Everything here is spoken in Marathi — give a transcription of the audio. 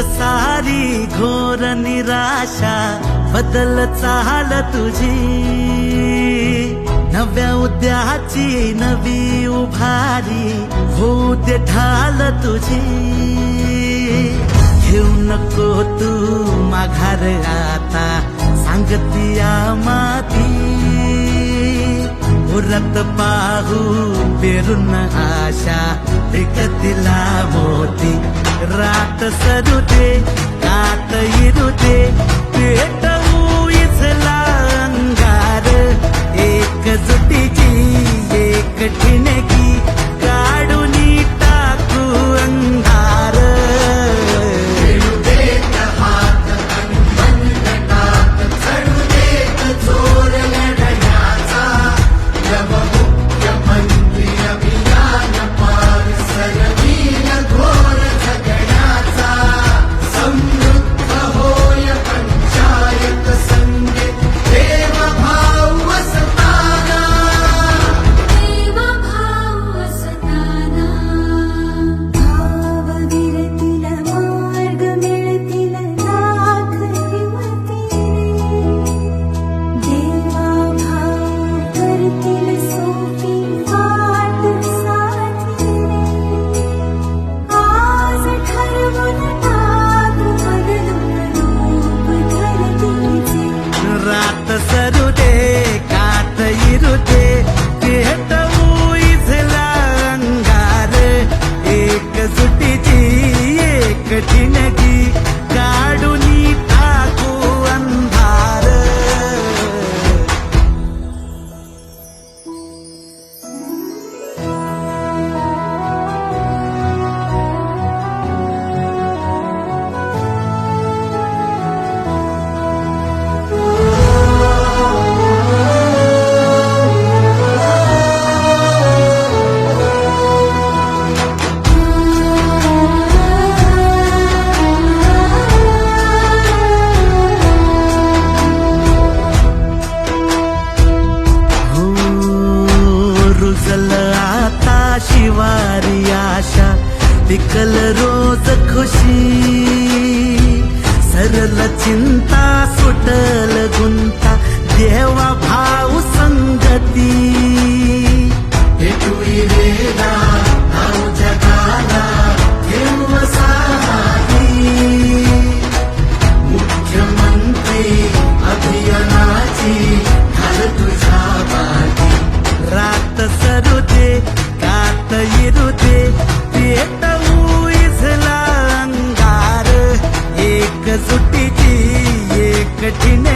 सारी घोर निराशा बदल चाल तुझी, नव्या उद्याची नवी उभारी होऊ दे ढाल तुझी। घेऊ नको तू माघार आता सांगतिया माती, उरत पाहू पेरून आशा विकतिला मोती। रात सरू दे कात इरू दे पेटवू इथला अंगार, एकजुटीची एक ठिणगी काढून टाकू अंधार। सरू दे कात इरू दे पेटवू इथला अंगार, एकजुटीची एक ठिणगी काढून टाकू अंधार। शिवारी आशा पिकल रोज खुशी, सरल चिंता सुटल गुंता देवा भाऊ संगती। भेटूई वेळा भाऊ जगाला घेऊ साही, मुख्यमंत्री अभियानाची घाल तुझ्या बाजी। रात सरू दे कात इरू दे पेटवू इथला अंगार, एकजुटीची एक ठिणगी